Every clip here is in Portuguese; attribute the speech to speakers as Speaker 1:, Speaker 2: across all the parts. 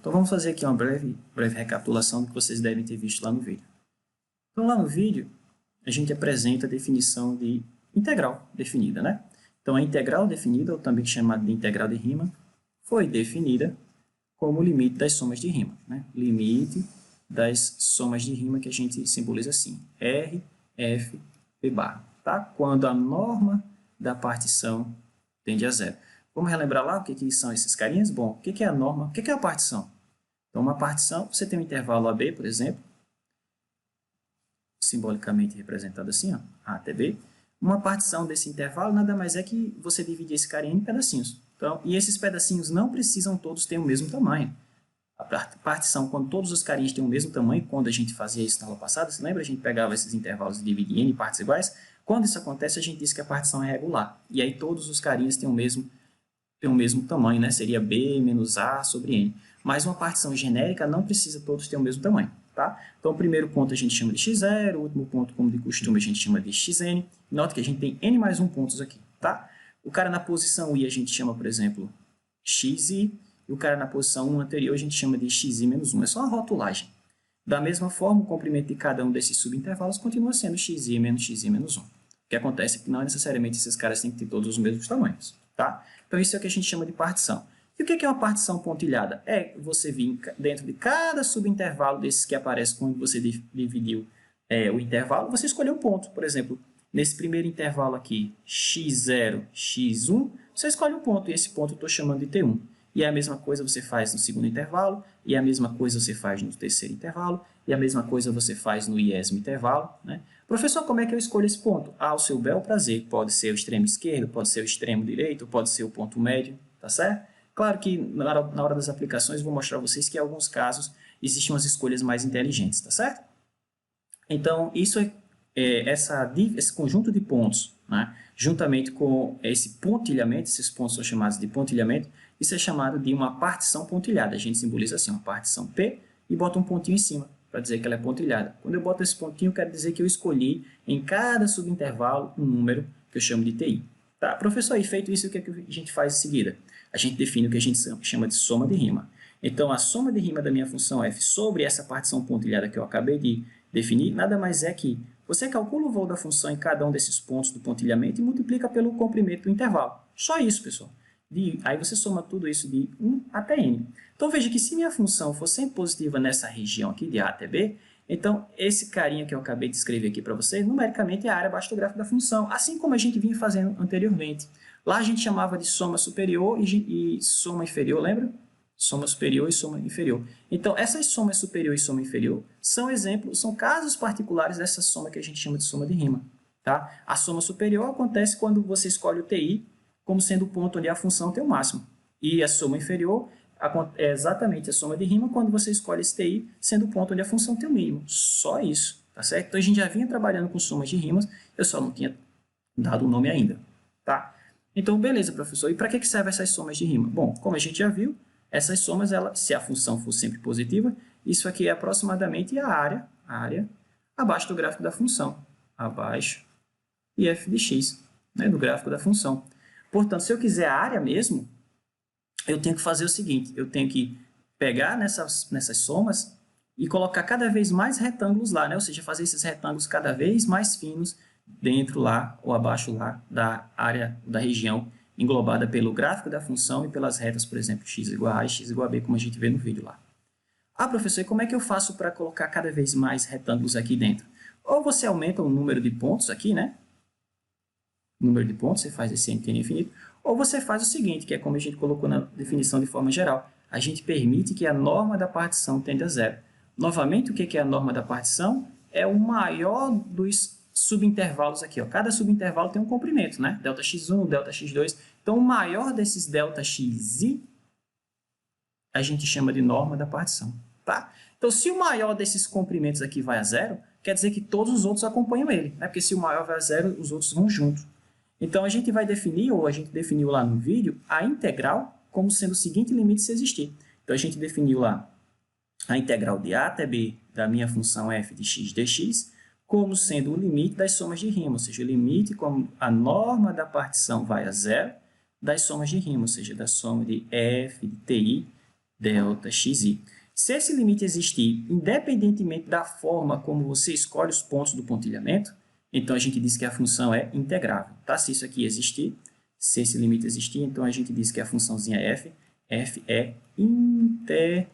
Speaker 1: Então, vamos fazer aqui uma breve recapitulação do que vocês devem ter visto lá no vídeo. Então, lá no vídeo, a gente apresenta a definição de integral definida, né? Então, a integral definida, ou também chamada de integral de rima, foi definida como o limite das somas de rima, né? Limite das somas de rima que a gente simboliza assim, R, F, P barra, tá? Quando a norma da partição tende a zero. Vamos relembrar lá o que são esses carinhas? Bom, o que é a norma? O que é a partição? Então, uma partição, você tem um intervalo AB, por exemplo, simbolicamente representado assim, ó, A até B. Uma partição desse intervalo nada mais é que você dividir esse carinha em pedacinhos. Então, e esses pedacinhos não precisam todos ter o mesmo tamanho. A partição, quando todos os carinhas têm o mesmo tamanho, quando a gente fazia isso na aula passada, você lembra? A gente pegava esses intervalos e dividia em partes iguais. Quando isso acontece, a gente diz que a partição é regular. E aí todos os carinhas têm o mesmo tamanho, né? Seria B menos A sobre N. Mas uma partição genérica não precisa todos ter o mesmo tamanho, tá? Então, o primeiro ponto a gente chama de x0, o último ponto, como de costume, a gente chama de xn. Nota que a gente tem n mais 1 pontos aqui, tá? O cara na posição i a gente chama, por exemplo, xi, e o cara na posição 1 anterior a gente chama de xi menos 1. É só uma rotulagem. Da mesma forma, o comprimento de cada um desses subintervalos continua sendo xi menos 1. O que acontece é que não necessariamente esses caras têm que ter todos os mesmos tamanhos, tá? Então, isso é o que a gente chama de partição. E o que é uma partição pontilhada? É você vir dentro de cada subintervalo desses que aparece quando você dividiu o intervalo, você escolheu um ponto. Por exemplo, nesse primeiro intervalo aqui, x0, x1, você escolhe um ponto, e esse ponto eu estou chamando de T1. E a mesma coisa você faz no segundo intervalo, e a mesma coisa você faz no terceiro intervalo, e a mesma coisa você faz no 10º intervalo, né? Professor, como é que eu escolho esse ponto? Ao seu bel prazer. Pode ser o extremo esquerdo, pode ser o extremo direito, pode ser o ponto médio, tá certo? Claro que na hora das aplicações eu vou mostrar a vocês que em alguns casos existem umas escolhas mais inteligentes, tá certo? Então, isso esse conjunto de pontos, né, juntamente com esse pontilhamento, esses pontos são chamados de pontilhamento, isso é chamado de uma partição pontilhada. A gente simboliza assim, uma partição P e bota um pontinho em cima, para dizer que ela é pontilhada. Quando eu boto esse pontinho, quer dizer que eu escolhi em cada subintervalo um número que eu chamo de TI. Tá, professor, e feito isso, o que a gente faz em seguida? A gente define o que a gente chama de soma de rima. Então, a soma de rima da minha função f sobre essa partição pontilhada que eu acabei de definir, nada mais é que você calcula o voo da função em cada um desses pontos do pontilhamento e multiplica pelo comprimento do intervalo. Só isso, pessoal. Aí você soma tudo isso de 1 até n. Então, veja que se minha função for sempre positiva nessa região aqui, de a até b, então esse carinha que eu acabei de escrever aqui para você, numericamente é a área abaixo do gráfico da função, assim como a gente vinha fazendo anteriormente. Lá a gente chamava de soma superior e soma inferior, lembra? Soma superior e soma inferior. Então, essas somas superior e soma inferior são exemplos, são casos particulares dessa soma que a gente chama de soma de rima. Tá? A soma superior acontece quando você escolhe o TI como sendo o ponto onde a função tem o máximo. E a soma inferior é exatamente a soma de rima quando você escolhe esse TI sendo o ponto onde a função tem o mínimo. Só isso, tá certo? Então, a gente já vinha trabalhando com somas de rimas, eu só não tinha dado o nome ainda, tá? Então, beleza, professor. E para que servem essas somas de rima? Bom, como a gente já viu, essas somas, se a função for sempre positiva, isso aqui é aproximadamente a área abaixo do gráfico da função. Abaixo e f de x, né, do gráfico da função. Portanto, se eu quiser a área mesmo, eu tenho que fazer o seguinte, eu tenho que pegar nessas somas e colocar cada vez mais retângulos lá, né? Ou seja, fazer esses retângulos cada vez mais finos dentro lá ou abaixo lá da área da região englobada pelo gráfico da função e pelas retas, por exemplo, x igual a A e x igual a B, como a gente vê no vídeo lá. Ah, professor, e como é que eu faço para colocar cada vez mais retângulos aqui dentro? Ou você aumenta o número de pontos aqui, né? O número de pontos, você faz esse NTN infinito. Ou você faz o seguinte, que é como a gente colocou na definição de forma geral. A gente permite que a norma da partição tenda a zero. Novamente, o que é a norma da partição? É o maior dos subintervalos aqui. Ó. Cada subintervalo tem um comprimento, né? Delta x1, delta x2. Então, o maior desses delta xi, a gente chama de norma da partição. Tá? Então, se o maior desses comprimentos aqui vai a zero, quer dizer que todos os outros acompanham ele. Né? Porque se o maior vai a zero, os outros vão junto. Então, a gente vai definir, ou a gente definiu lá no vídeo, a integral como sendo o seguinte limite se existir. Então, a gente definiu lá a integral de a até b da minha função f de x dx como sendo o limite das somas de rima, ou seja, o limite como a norma da partição vai a zero das somas de rima, ou seja, da soma de f de ti ΔXi. Se esse limite existir, independentemente da forma como você escolhe os pontos do pontilhamento, então a gente diz que a função é integrável. Tá? Se isso aqui existir, se esse limite existir, então a gente diz que a funçãozinha f é integrável.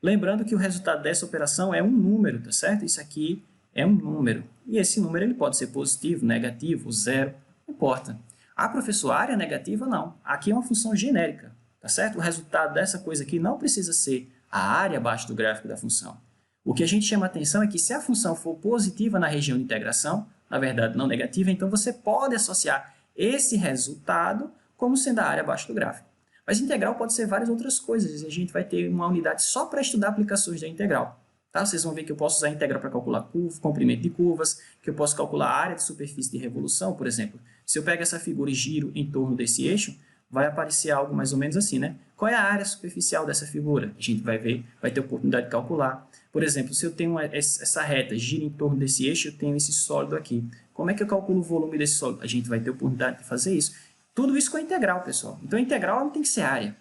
Speaker 1: Lembrando que o resultado dessa operação é um número, tá certo? Isso aqui é um número. E esse número ele pode ser positivo, negativo, zero, não importa. Ah, professor, área negativa não. Aqui é uma função genérica, tá certo? O resultado dessa coisa aqui não precisa ser a área abaixo do gráfico da função. O que a gente chama atenção é que se a função for positiva na região de integração, na verdade não negativa, então você pode associar esse resultado como sendo a área abaixo do gráfico. Mas integral pode ser várias outras coisas, e a gente vai ter uma unidade só para estudar aplicações da integral. Tá? Vocês vão ver que eu posso usar a integral para calcular comprimento de curvas, que eu posso calcular a área de superfície de revolução, por exemplo. Se eu pego essa figura e giro em torno desse eixo, vai aparecer algo mais ou menos assim, né? Qual é a área superficial dessa figura? A gente vai ver, vai ter oportunidade de calcular. Por exemplo, se eu tenho essa reta, gira em torno desse eixo, eu tenho esse sólido aqui. Como é que eu calculo o volume desse sólido? A gente vai ter oportunidade de fazer isso. Tudo isso com a integral, pessoal. Então, a integral não tem que ser área.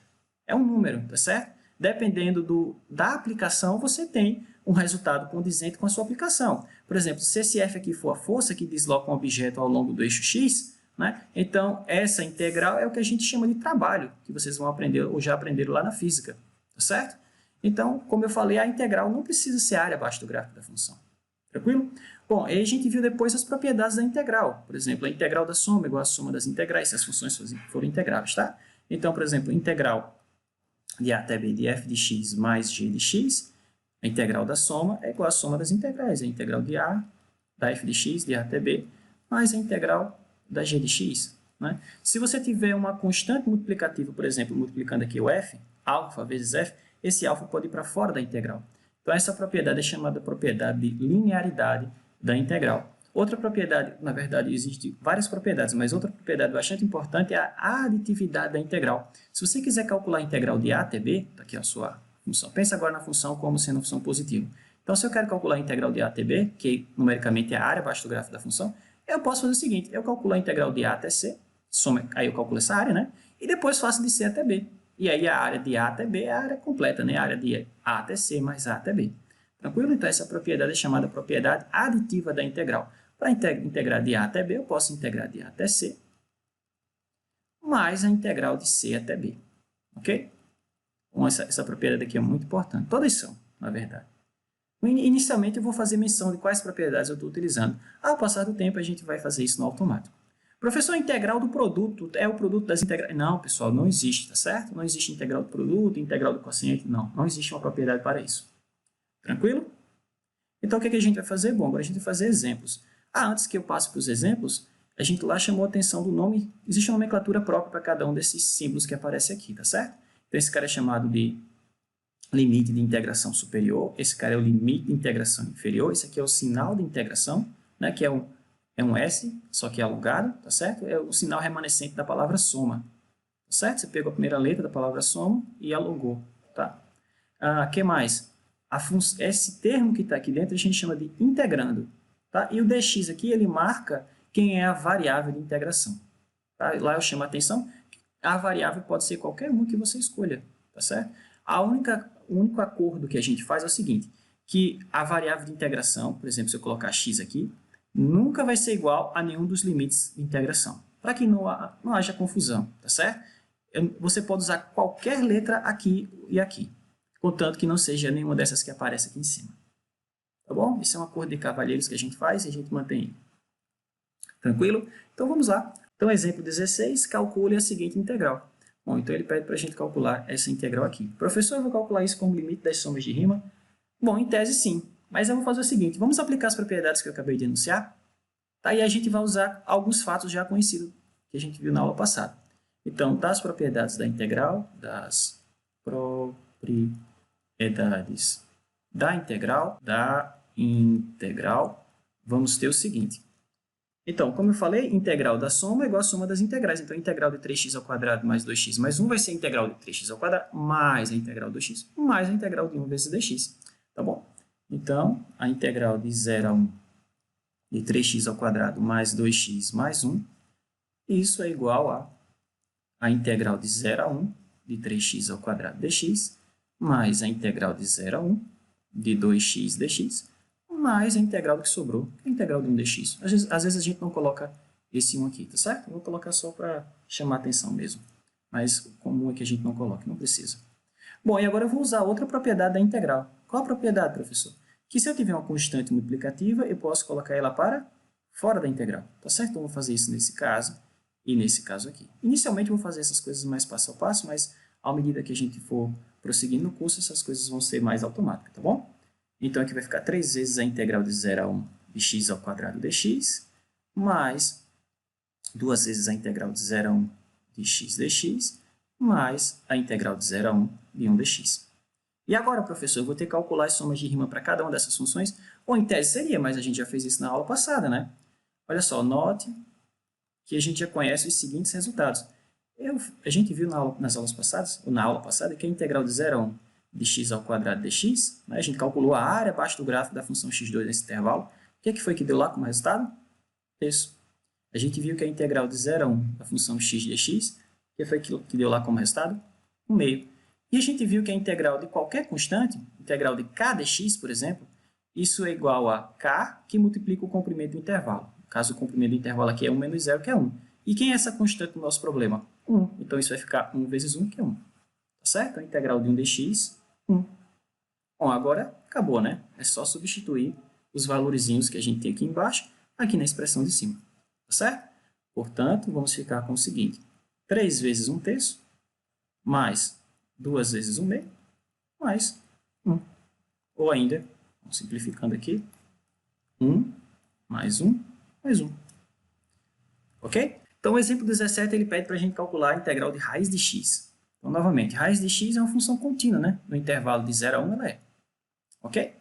Speaker 1: É um número, tá certo? Dependendo da aplicação, você tem um resultado condizente com a sua aplicação. Por exemplo, se esse F aqui for a força que desloca um objeto ao longo do eixo X, né? Então, essa integral é o que a gente chama de trabalho, que vocês vão aprender ou já aprenderam lá na física, tá certo? Então, como eu falei, a integral não precisa ser área abaixo do gráfico da função. Tranquilo? Bom, aí a gente viu depois as propriedades da integral. Por exemplo, a integral da soma é igual à soma das integrais, se as funções forem integráveis, tá? Então, por exemplo, integral de a até b de f de x mais g de x, a integral da soma é igual à soma das integrais, a integral de a da f de x de a até b mais a integral da g de x. Né? Se você tiver uma constante multiplicativa, por exemplo, multiplicando aqui o f, alfa vezes f, esse alfa pode ir para fora da integral. Então, essa propriedade é chamada propriedade de linearidade da integral. Outra propriedade, na verdade, existem várias propriedades, mas outra propriedade bastante importante é a aditividade da integral. Se você quiser calcular a integral de a até b, está aqui a sua função. Pensa agora na função como sendo uma função positiva. Então, se eu quero calcular a integral de a até b, que numericamente é a área abaixo do gráfico da função, eu posso fazer o seguinte, eu calculo a integral de a até c, aí eu calculo essa área, né? E depois faço de c até b. E aí a área de a até b é a área completa, né? A área de a até c mais a até b. Tranquilo? Então, essa propriedade é chamada propriedade aditiva da integral. Para integrar de a até b, eu posso integrar de a até c mais a integral de c até b. Ok? Então, essa propriedade aqui é muito importante. Todas são, na verdade. Inicialmente, eu vou fazer menção de quais propriedades eu estou utilizando. Ao passar do tempo, a gente vai fazer isso no automático. Professor, integral do produto é o produto das integrais? Não, pessoal, não existe, tá certo? Não existe integral do produto, integral do quociente, não existe uma propriedade para isso. Tranquilo? Então, o que a gente vai fazer? Bom, agora a gente vai fazer exemplos. Antes que eu passe para os exemplos, a gente lá chamou a atenção do nome, existe uma nomenclatura própria para cada um desses símbolos que aparece aqui, tá certo? Então, esse cara é chamado de limite de integração superior, esse cara é o limite de integração inferior, esse aqui é o sinal de integração, né, que é um S, só que é alongado, tá certo? É o sinal remanescente da palavra soma, tá certo? Você pegou a primeira letra da palavra soma e alongou, tá? Que mais? Esse termo que está aqui dentro a gente chama de integrando, tá? E o dx aqui, ele marca quem é a variável de integração, tá? Lá eu chamo a atenção, a variável pode ser qualquer uma que você escolha, tá certo? O único acordo que a gente faz é o seguinte, que a variável de integração, por exemplo, se eu colocar x aqui, nunca vai ser igual a nenhum dos limites de integração, para que não haja confusão, tá certo? Você pode usar qualquer letra aqui e aqui, contanto que não seja nenhuma dessas que aparece aqui em cima. Tá bom? Esse é um acordo de cavalheiros que a gente faz e a gente mantém. Tranquilo? Então vamos lá. Então, exemplo 16, calcule a seguinte integral. Bom, então ele pede para a gente calcular essa integral aqui. Professor, eu vou calcular isso como limite das somas de rima? Bom, em tese sim. Mas eu vou fazer o seguinte, vamos aplicar as propriedades que eu acabei de enunciar? Tá? E a gente vai usar alguns fatos já conhecidos que a gente viu na aula passada. Então, das propriedades da integral, vamos ter o seguinte. Então, como eu falei, integral da soma é igual à soma das integrais. Então, a integral de 3x ao quadrado mais 2x mais 1 vai ser a integral de 3x ao quadrado mais a integral de 2x mais a integral de 1 vezes dx. Tá bom? Então, a integral de 0 a 1 de 3x ao quadrado mais 2x mais 1, isso é igual a integral de 0 a 1 de 3x ao quadrado dx, mais a integral de 0 a 1 de 2x dx, mais a integral que sobrou, a integral de 1 dx. Às vezes a gente não coloca esse 1 aqui, tá certo? Eu vou colocar só para chamar a atenção mesmo. Mas o comum é que a gente não coloque, não precisa. Bom, e agora eu vou usar outra propriedade da integral. Qual a propriedade, professor? Que se eu tiver uma constante multiplicativa, eu posso colocar ela para fora da integral, tá certo? Então, eu vou fazer isso nesse caso e nesse caso aqui. Inicialmente, eu vou fazer essas coisas mais passo a passo, mas à medida que a gente for prosseguindo no curso, essas coisas vão ser mais automáticas, tá bom? Então, aqui vai ficar 3 vezes a integral de 0 a 1 de x ao quadrado dx, mais 2 vezes a integral de 0 a 1 de x dx, mais a integral de 0 a 1 de 1 dx. E agora, professor, eu vou ter que calcular as somas de rima para cada uma dessas funções? Ou em tese seria, mas a gente já fez isso na aula passada, né? Olha só, note que a gente já conhece os seguintes resultados. A gente viu nas aulas passadas, ou na aula passada, que a integral de 0 a 1 de x ao quadrado dx, né? A gente calculou a área abaixo do gráfico da função x2 nesse intervalo. O que foi que deu lá como resultado? Isso. A gente viu que a integral de 0 a 1 da função x dx, o que foi que deu lá como resultado? 1/2. E a gente viu que a integral de qualquer constante, integral de k dx, por exemplo, isso é igual a k que multiplica o comprimento do intervalo. No caso, o comprimento do intervalo aqui é 1 menos 0, que é 1. E quem é essa constante do nosso problema? 1. Então, isso vai ficar 1 vezes 1, que é 1. Tá certo? A integral de 1 dx, 1. Bom, agora acabou, né? É só substituir os valorzinhos que a gente tem aqui embaixo, aqui na expressão de cima. Tá certo? Portanto, vamos ficar com o seguinte. 3 vezes 1/3, mais 2 vezes 1/2, mais 1. Ou ainda, vamos simplificando aqui, 1 mais 1 mais 1. Ok? Então, o exemplo 17, ele pede para a gente calcular a integral de raiz de x. Então, novamente, raiz de x é uma função contínua, né? No intervalo de 0 a 1, ela é. Ok?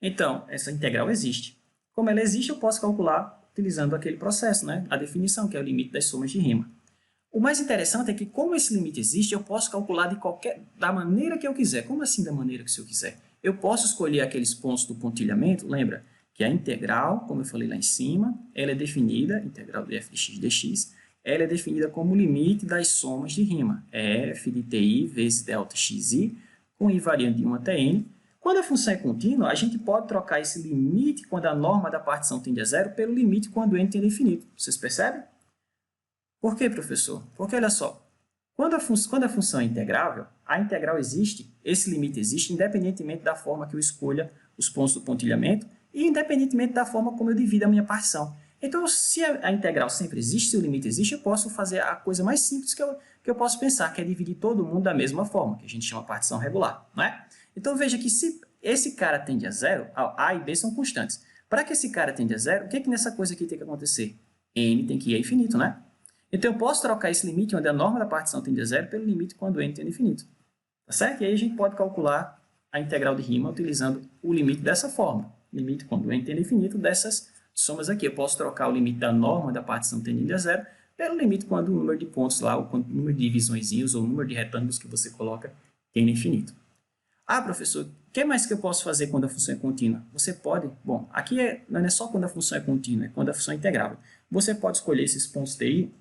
Speaker 1: Então, essa integral existe. Como ela existe, eu posso calcular utilizando aquele processo, né? A definição, que é o limite das somas de rima. O mais interessante é que, como esse limite existe, eu posso calcular da maneira que eu quiser. Como assim da maneira que eu quiser? Eu posso escolher aqueles pontos do pontilhamento, lembra? Que a integral, como eu falei lá em cima, ela é definida, integral de f de x dx, ela é definida como limite das somas de rima. É f de ti vezes delta xi, com i variando de 1 até n. Quando a função é contínua, a gente pode trocar esse limite quando a norma da partição tende a zero pelo limite quando n tende a infinito. Vocês percebem? Por quê, professor? Porque, olha só, quando a função é integrável, a integral existe, esse limite existe, independentemente da forma que eu escolha os pontos do pontilhamento e independentemente da forma como eu divido a minha partição. Então, se a integral sempre existe, se o limite existe, eu posso fazer a coisa mais simples que eu posso pensar, que é dividir todo mundo da mesma forma, que a gente chama partição regular, não é? Então, veja que se esse cara tende a zero, a e b são constantes. Para que esse cara tende a zero, o que nessa coisa aqui tem que acontecer? N tem que ir a infinito, né? Então, eu posso trocar esse limite, onde a norma da partição tende a zero, pelo limite quando n tende a infinito. Tá certo? E aí a gente pode calcular a integral de rima utilizando o limite dessa forma. Limite quando n tende a infinito dessas somas aqui. Eu posso trocar o limite da norma da partição tendendo a zero pelo limite quando o número de pontos lá, ou quando o número de divisõezinhos, ou o número de retângulos que você coloca tende a infinito. Ah, professor, o que mais que eu posso fazer quando a função é contínua? Você pode, bom, aqui não é só quando a função é contínua, é quando a função é integrável. Você pode escolher esses pontos TI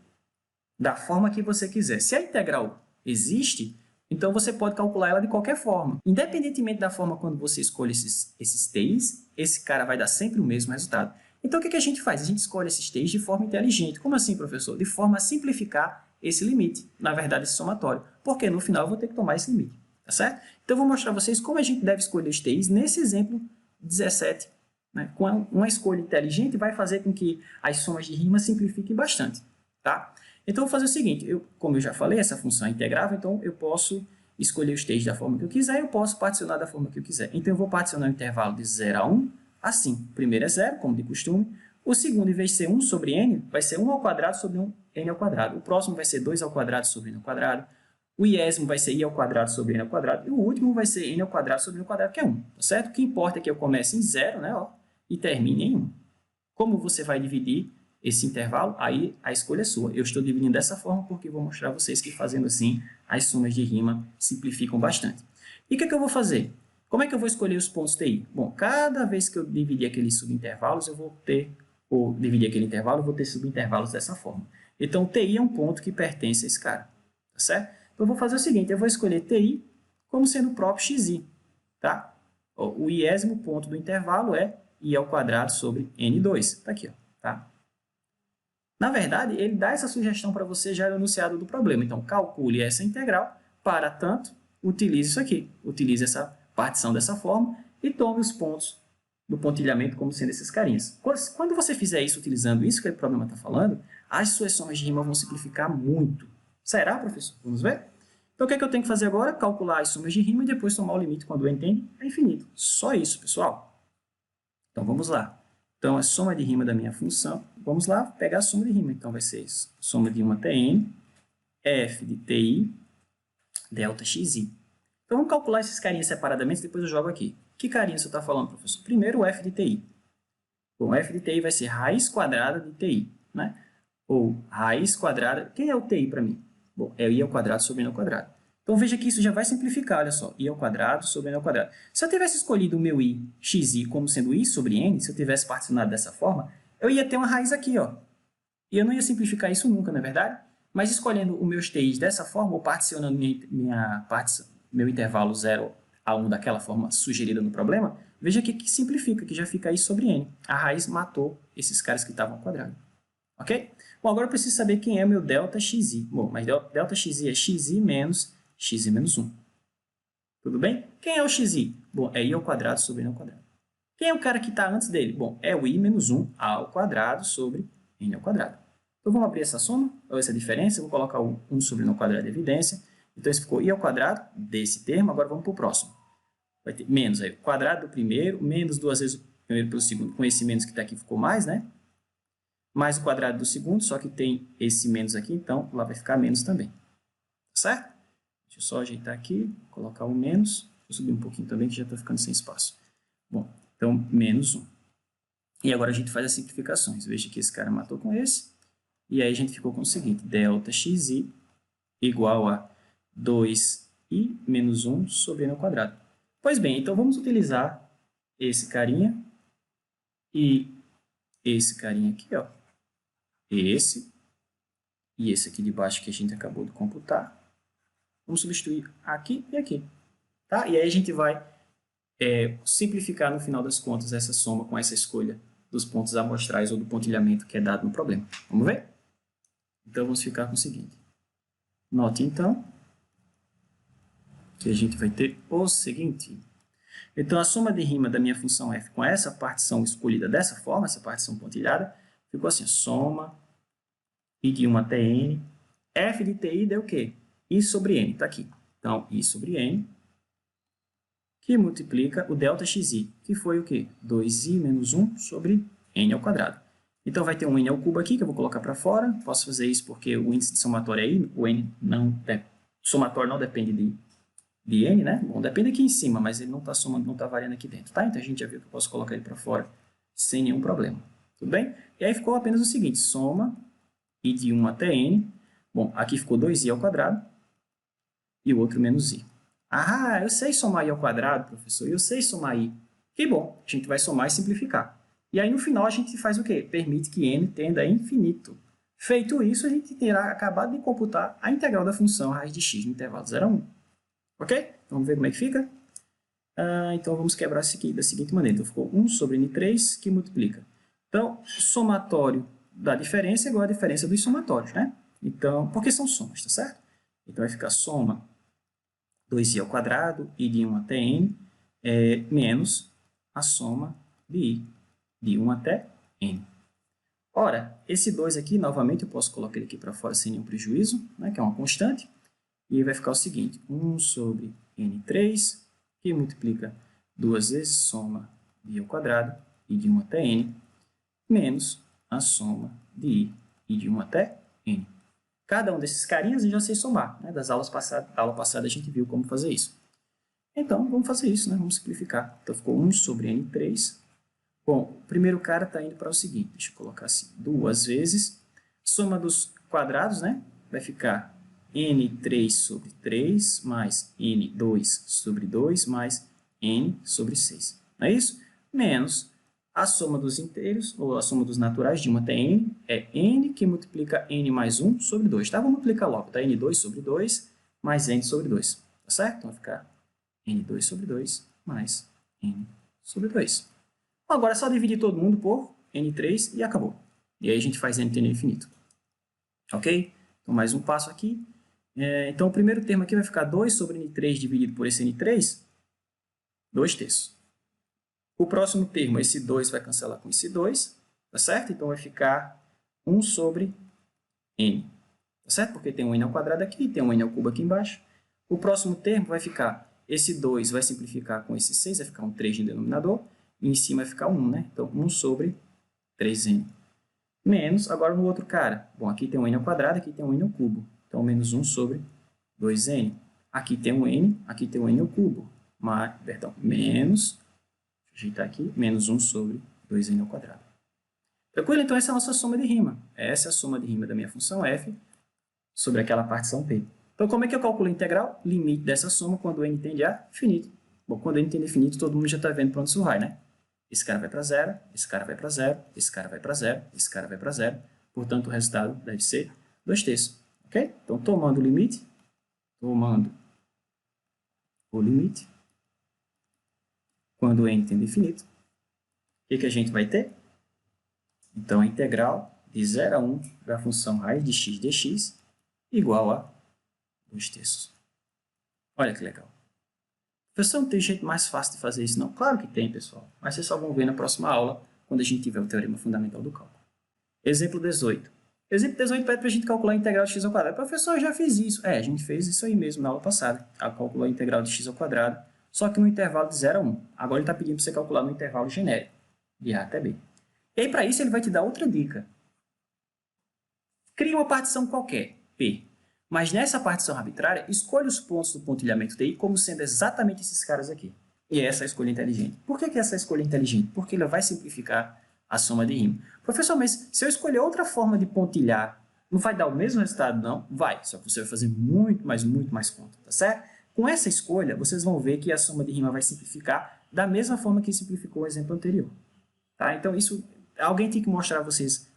Speaker 1: da forma que você quiser. Se a integral existe, então você pode calcular ela de qualquer forma. Independentemente da forma quando você escolhe esses TIs, esse cara vai dar sempre o mesmo resultado. Então, o que a gente faz? A gente escolhe esses TIs de forma inteligente. Como assim, professor? De forma a simplificar esse limite, na verdade, esse somatório. Porque no final eu vou ter que tomar esse limite. Tá certo? Então, eu vou mostrar a vocês como a gente deve escolher os TIs nesse exemplo 17. Né? Com uma escolha inteligente vai fazer com que as somas de rima simplifiquem bastante. Tá? Então, eu vou fazer o seguinte, como eu já falei, essa função é integrável, então eu posso escolher os TIs da forma que eu quiser, eu posso particionar da forma que eu quiser. Então, eu vou particionar o intervalo de 0 a 1, assim. O primeiro é 0, como de costume. O segundo, em vez de ser 1 sobre n, vai ser 1 ao quadrado sobre 1 n ao quadrado. O próximo vai ser 2 ao quadrado sobre n ao quadrado. O iésimo vai ser i ao quadrado sobre n ao quadrado. E o último vai ser n ao quadrado sobre n ao quadrado, que é 1. Tá certo? O que importa é que eu comece em 0, né, ó, e termine em 1. Como você vai dividir esse intervalo? Aí a escolha é sua. Eu estou dividindo dessa forma porque vou mostrar a vocês que fazendo assim, as somas de rima simplificam bastante. E o que eu vou fazer? Como é que eu vou escolher os pontos TI? Bom, cada vez que eu dividir aqueles subintervalos, eu vou ter, ou dividir aquele intervalo, eu vou ter subintervalos dessa forma. Então, TI é um ponto que pertence a esse cara, tá certo? eu vou fazer o seguinte, eu vou escolher TI como sendo o próprio XI, tá? O iésimo ponto do intervalo é I ao quadrado sobre N2, está aqui, ó, tá? Na verdade, ele dá essa sugestão para você já no enunciado do problema. Então, calcule essa integral, para tanto, utilize isso aqui. Utilize essa partição dessa forma e tome os pontos do pontilhamento como sendo esses carinhas. Quando você fizer isso utilizando isso que o problema está falando, as suas somas de rima vão simplificar muito. Será, professor? Vamos ver? Então, o que é que eu tenho que fazer agora? Calcular as somas de rima e depois tomar o limite quando o n tende a infinito. Só isso, pessoal. Então, vamos lá. Então, a soma de rima da minha função, vamos lá pegar a soma de rima. Então, vai ser isso. Soma de 1 até n, f de ti, delta xi. Então, vamos calcular esses carinhas separadamente, depois eu jogo aqui. Que carinha você está falando, professor? Primeiro, o f de ti. Bom, f de ti vai ser raiz quadrada de ti, né? Ou raiz quadrada... Quem é o ti para mim? Bom, é i ao quadrado sobre n ao quadrado. Então, veja que isso já vai simplificar, olha só. I ao quadrado sobre n ao quadrado. Se eu tivesse escolhido o meu i, xi, como sendo i sobre n, se eu tivesse particionado dessa forma, eu ia ter uma raiz aqui, ó. E eu não ia simplificar isso nunca, não é verdade? Mas escolhendo os meus ti's dessa forma, ou particionando meu intervalo 0 a 1 daquela forma sugerida no problema, veja aqui que simplifica, que já fica i sobre n. A raiz matou esses caras que estavam ao quadrado. Ok? Bom, agora eu preciso saber quem é o meu delta xi. Bom, mas delta xi é xi menos xi menos 1. Tudo bem? Quem é o xi? Bom, é i ao quadrado sobre n ao quadrado. Quem é o cara que está antes dele? Bom, é o i menos 1 ao quadrado sobre n ao quadrado. Então, vamos abrir essa soma, ou essa diferença. Eu vou colocar o 1 sobre n ao quadrado de evidência. Então, isso ficou i ao quadrado desse termo. Agora, vamos para o próximo. Vai ter menos aí, o quadrado do primeiro, menos duas vezes o primeiro pelo segundo. Com esse menos que está aqui, ficou mais, né? Mais o quadrado do segundo, só que tem esse menos aqui, então lá vai ficar menos também. Tá certo? Deixa eu só ajeitar aqui, colocar o menos. Vou subir um pouquinho também, que já está ficando sem espaço. Bom, então, menos 1. E agora a gente faz as simplificações. Veja que esse cara matou com esse. E aí a gente ficou com o seguinte, delta xi igual a 2i menos 1 sobre n ao quadrado. Pois bem, então vamos utilizar esse carinha e esse carinha aqui, ó. Esse e esse aqui de baixo que a gente acabou de computar. Vamos substituir aqui e aqui. Tá? E aí a gente vai simplificar no final das contas essa soma com essa escolha dos pontos amostrais ou do pontilhamento que é dado no problema. Vamos ver? Então vamos ficar com o seguinte. Note então que a gente vai ter o seguinte. Então a soma de rima da minha função f com essa partição escolhida dessa forma, essa partição pontilhada, ficou assim, soma i de 1 até n, f de ti deu o quê? I sobre n, está aqui. Então, i sobre n, que multiplica o delta xi, que foi o quê? 2i menos 1 sobre n ao quadrado. Então, vai ter um n ao cubo aqui, que eu vou colocar para fora. Posso fazer isso porque o índice de somatório é i, o n somatório não depende de n, né? Bom, depende aqui em cima, mas ele não está somando, não está variando aqui dentro, tá? Então, a gente já viu que eu posso colocar ele para fora sem nenhum problema. Tudo bem? E aí ficou apenas o seguinte, soma i de 1 até n. Bom, aqui ficou 2i ao quadrado e o outro menos i. Ah, eu sei somar i ao quadrado, professor, eu sei somar i. Que bom, a gente vai somar e simplificar. E aí, no final, a gente faz o quê? Permite que n tenda a infinito. Feito isso, a gente terá acabado de computar a integral da função raiz de x no intervalo 0 a 1. Ok? Vamos ver como é que fica? Então, vamos quebrar isso aqui da seguinte maneira. Então, ficou 1 sobre n3, que multiplica. Então, o somatório da diferença é igual à diferença dos somatórios, né? Então, porque são somas, tá certo? Então, vai ficar soma 2i ao quadrado, i de 1 até n, menos a soma de i de 1 até n. Ora, esse 2 aqui, novamente, eu posso colocar ele aqui para fora sem nenhum prejuízo, né, que é uma constante, e aí vai ficar o seguinte, 1 sobre n3, que multiplica duas vezes soma de i ao quadrado, i de 1 até n, menos a soma de i de 1 até n. Cada um desses carinhas eu já sei somar, né? Das aulas passadas, da aula passada a gente viu como fazer isso. Então, vamos fazer isso, né? Vamos simplificar. Então, ficou 1 sobre n3. Bom, o primeiro cara está indo para o seguinte, deixa eu colocar assim, duas vezes, soma dos quadrados, né? Vai ficar n3 sobre 3 mais n2 sobre 2 mais n sobre 6. Não é isso? Menos a soma dos inteiros, ou a soma dos naturais de 1 até n, é n que multiplica n mais 1 sobre 2. Tá? Vamos multiplicar logo. Tá? n2 sobre 2 mais n sobre 2. Tá certo? Então vai ficar n2 sobre 2 mais n sobre 2. Bom, agora é só dividir todo mundo por n3 e acabou. E aí a gente faz n tendo infinito. Ok? Então mais um passo aqui. Então o primeiro termo aqui vai ficar 2 sobre n3 dividido por esse n3, 2/3. O próximo termo, esse 2 vai cancelar com esse 2, tá certo? Então vai ficar 1 sobre n, tá certo? Porque tem um n ao quadrado aqui, tem um n ao cubo aqui embaixo. O próximo termo vai ficar, esse 2 vai simplificar com esse 6, vai ficar um 3 no denominador, e em cima vai ficar 1, né? Então 1 sobre 3n. Menos, agora no outro cara, bom, aqui tem um n ao quadrado, aqui tem um n ao cubo. Então menos 1 sobre 2n. Aqui tem um n, aqui tem um n ao cubo. Menos... ajeitar aqui, menos 1 sobre 2n ao quadrado. Tranquilo? Então essa é a nossa soma de rima. Essa é a soma de rima da minha função f sobre aquela partição p. Então como é que eu calculo a integral? Limite dessa soma quando n tende a infinito. Bom, quando n tende a infinito, todo mundo já está vendo para onde isso vai, né? Esse cara vai para zero, esse cara vai para zero, esse cara vai para zero, esse cara vai para zero. Portanto, o resultado deve ser 2/3. Ok? Então, tomando o limite, quando n tende a infinito, o que a gente vai ter? Então, a integral de 0 a 1 da função raiz de x dx igual a 2/3. Olha que legal. Professor, não tem jeito mais fácil de fazer isso, não? Claro que tem, pessoal. Mas vocês só vão ver na próxima aula, quando a gente tiver o teorema fundamental do cálculo. Exemplo 18. Exemplo 18 pede para a gente calcular a integral de x ao quadrado. Professor, eu já fiz isso. A gente fez isso aí mesmo na aula passada. Ela calculou a integral de x ao quadrado, só que no intervalo de 0 a 1. Agora ele está pedindo para você calcular no intervalo genérico, de A até B. E aí, para isso, ele vai te dar outra dica. Cria uma partição qualquer, P. Mas nessa partição arbitrária, escolha os pontos do pontilhamento TI como sendo exatamente esses caras aqui. E essa é a escolha inteligente. Por que essa é a escolha inteligente? Porque ela vai simplificar a soma de rima. Professor, mas se eu escolher outra forma de pontilhar, não vai dar o mesmo resultado, não? Vai, só que você vai fazer muito mais conta, tá certo? Com essa escolha, vocês vão ver que a soma de rima vai simplificar da mesma forma que simplificou o exemplo anterior. Tá? Então, isso, alguém tem que mostrar a vocês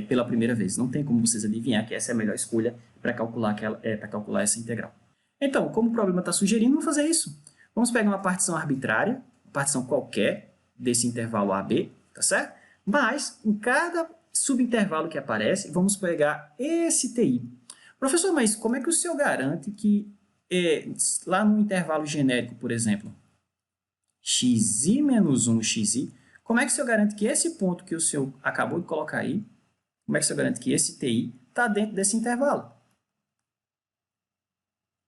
Speaker 1: pela primeira vez. Não tem como vocês adivinhar que essa é a melhor escolha para calcular essa integral. Então, como o problema está sugerindo, vamos fazer isso. Vamos pegar uma partição arbitrária, uma partição qualquer desse intervalo AB, tá certo? Mas, em cada subintervalo que aparece, vamos pegar esse TI. Professor, mas como é que o senhor garante que, lá no intervalo genérico, por exemplo, xi menos 1 xi, como é que o senhor garante que esse ponto que o senhor acabou de colocar aí, como é que o senhor garante que esse TI está dentro desse intervalo?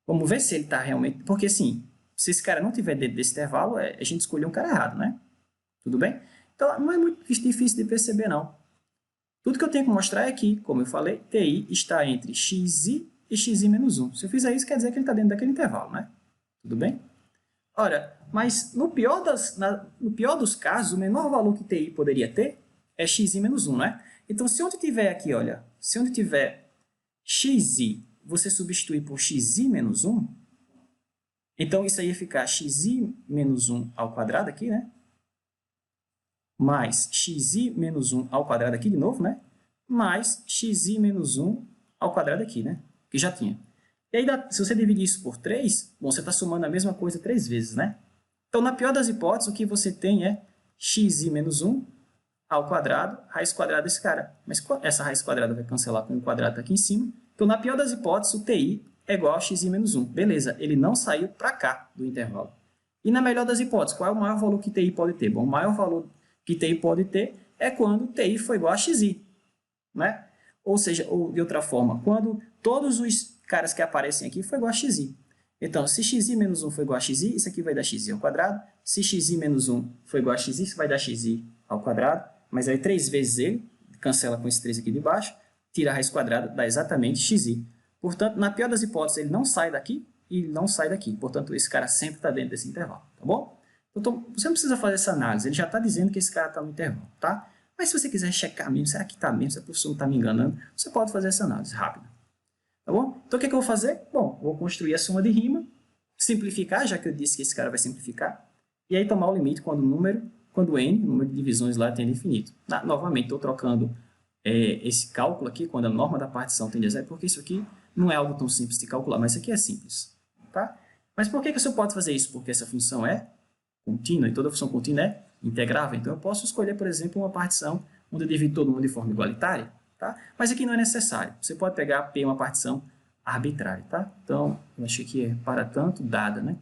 Speaker 1: Vamos ver se ele está realmente... Porque, assim, se esse cara não estiver dentro desse intervalo, a gente escolheu um cara errado, né? Tudo bem? Então, não é muito difícil de perceber, não. Tudo que eu tenho que mostrar é que, como eu falei, TI está entre xi e xi menos 1. Se eu fizer isso, quer dizer que ele está dentro daquele intervalo, né? Tudo bem? Ora, mas no pior dos casos, o menor valor que TI poderia ter é xi menos 1, né? Então, se onde tiver aqui, olha, se onde tiver xi, você substituir por xi menos 1, então isso aí ia ficar xi menos 1 ao quadrado aqui, né? Mais xi menos 1 ao quadrado aqui de novo, né? Mais xi menos 1 ao quadrado aqui, né? Que já tinha. E aí, se você dividir isso por 3, bom, você está somando a mesma coisa 3 vezes, né? Então, na pior das hipóteses, o que você tem é xi menos 1 ao quadrado, raiz quadrada desse cara. Mas essa raiz quadrada vai cancelar com o quadrado aqui em cima. Então, na pior das hipóteses, o TI é igual a xi menos 1. Beleza, ele não saiu para cá do intervalo. E na melhor das hipóteses, qual é o maior valor que TI pode ter? Bom, o maior valor que TI pode ter é quando TI for igual a xi, né? Ou seja, ou de outra forma, quando todos os caras que aparecem aqui for igual a xi. Então, se xi menos 1 for igual a xi, isso aqui vai dar xi ao quadrado. Se xi menos 1 for igual a xi, isso vai dar xi ao quadrado. Mas aí 3 vezes ele, cancela com esse 3 aqui de baixo, tira a raiz quadrada, dá exatamente xi. Portanto, na pior das hipóteses, ele não sai daqui e ele não sai daqui. Portanto, esse cara sempre está dentro desse intervalo, tá bom? Então, você não precisa fazer essa análise, ele já está dizendo que esse cara está no intervalo, tá? Mas se você quiser checar mesmo, será que está mesmo, se a professora não está me enganando, você pode fazer essa análise rápida. Tá bom? Então, o que eu vou fazer? Bom, vou construir a soma de rima, simplificar, já que eu disse que esse cara vai simplificar, e aí tomar o limite quando o número n, o número de divisões lá tende a infinito. Novamente, estou trocando esse cálculo aqui, quando a norma da partição tende a zero, porque isso aqui não é algo tão simples de calcular, mas isso aqui é simples. Tá? Mas por que você pode fazer isso? Porque essa função é contínua, e toda função contínua é integrável. Então, eu posso escolher, por exemplo, uma partição onde eu divido todo mundo de forma igualitária. Tá? Mas aqui não é necessário. Você pode pegar P, uma partição arbitrária. Tá? Então, eu acho que aqui é para tanto, dada, né?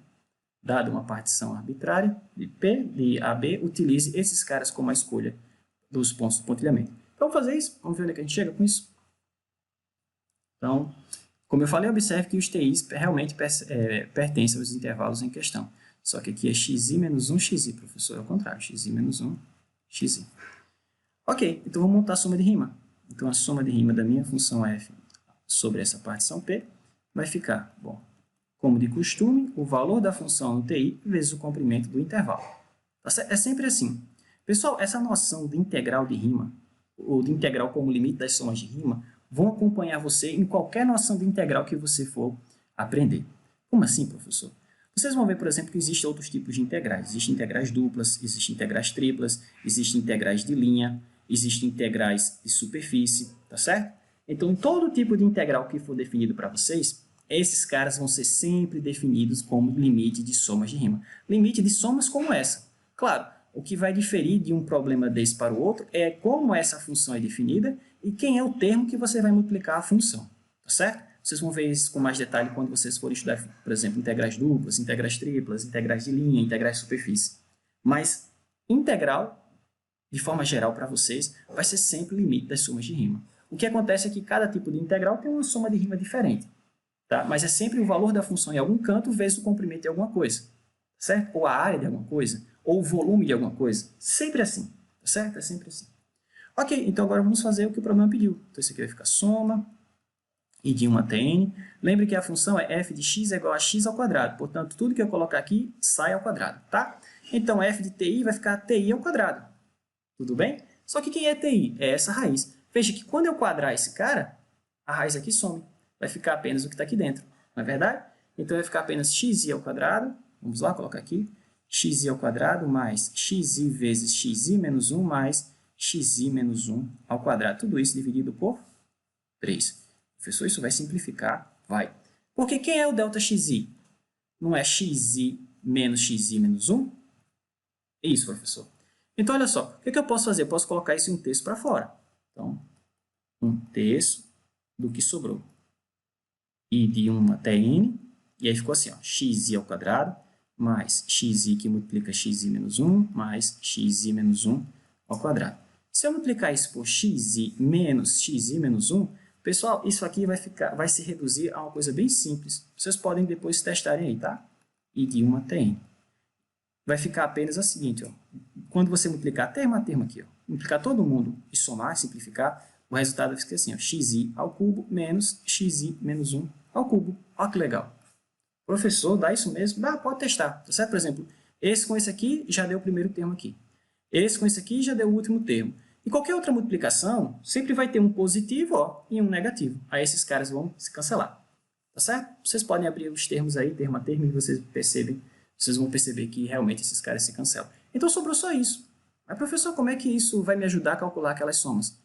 Speaker 1: Dada uma partição arbitrária de P, de AB, utilize esses caras como a escolha dos pontos do pontilhamento. Então, vamos fazer isso. Vamos ver onde é que a gente chega com isso. Então, como eu falei, observe que os TIs realmente pertencem aos intervalos em questão. Só que aqui é xi menos 1, xi, professor. É o contrário, xi menos 1, xi. Ok, então vamos montar a soma de rima. Então, a soma de rima da minha função f sobre essa partição P vai ficar, bom, como de costume, o valor da função no TI vezes o comprimento do intervalo. É sempre assim. Pessoal, essa noção de integral de rima, ou de integral como limite das somas de rima, vão acompanhar você em qualquer noção de integral que você for aprender. Como assim, professor? Vocês vão ver, por exemplo, que existem outros tipos de integrais. Existem integrais duplas, existem integrais triplas, existem integrais de linha, existem integrais de superfície, tá certo? Então, em todo tipo de integral que for definido para vocês, esses caras vão ser sempre definidos como limite de somas de rima. Limite de somas como essa. Claro, o que vai diferir de um problema desse para o outro é como essa função é definida e quem é o termo que você vai multiplicar a função, tá certo? Vocês vão ver isso com mais detalhe quando vocês forem estudar, por exemplo, integrais duplas, integrais triplas, integrais de linha, integrais de superfície. Mas integral, de forma geral para vocês, vai ser sempre o limite das somas de rima. O que acontece é que cada tipo de integral tem uma soma de rima diferente. Tá? Mas é sempre o valor da função em algum canto vezes o comprimento de alguma coisa, certo? Ou a área de alguma coisa, ou o volume de alguma coisa. Sempre assim, tá certo? É sempre assim. Ok, então agora vamos fazer o que o problema pediu. Então isso aqui vai ficar soma e de 1 até n. Lembre que a função é f de x é igual a x ao quadrado. Portanto, tudo que eu colocar aqui sai ao quadrado, tá? Então, f de ti vai ficar ti ao quadrado. Tudo bem? Só que quem é ti? É essa raiz. Veja que quando eu quadrar esse cara, a raiz aqui some. Vai ficar apenas o que está aqui dentro, não é verdade? Então, vai ficar apenas xi ao quadrado, vamos lá, colocar aqui, xi ao quadrado mais xi vezes xi menos 1 mais xi menos 1 ao quadrado. Tudo isso dividido por 3. Professor, isso vai simplificar? Vai. Porque quem é o ΔXi? Não é xi menos xi menos 1? É isso, professor. Então, olha só, o que eu posso fazer? Eu posso colocar isso em um terço para fora. Então, 1/3 do que sobrou. E de 1 até n, e aí ficou assim, ó, xi ao quadrado, mais xi que multiplica xi menos 1, mais xi menos 1 ao quadrado. Se eu multiplicar isso por xi menos 1, pessoal, isso aqui vai se reduzir a uma coisa bem simples. Vocês podem depois testarem aí, tá? E de 1 até n. Vai ficar apenas a seguinte, ó, quando você multiplicar termo a termo aqui, ó, multiplicar todo mundo e somar, simplificar, o resultado vai ficar assim, ó, xi ao cubo menos xi menos 1 ao cubo. Olha que legal. Professor, dá isso mesmo? Dá, pode testar. Tá certo? Por exemplo, esse com esse aqui já deu o primeiro termo aqui. Esse com esse aqui já deu o último termo. E qualquer outra multiplicação sempre vai ter um positivo ó, e um negativo. Aí esses caras vão se cancelar. Tá certo? Vocês podem abrir os termos aí, termo a termo, e vocês vão perceber que realmente esses caras se cancelam. Então sobrou só isso. Mas, professor, como é que isso vai me ajudar a calcular aquelas somas?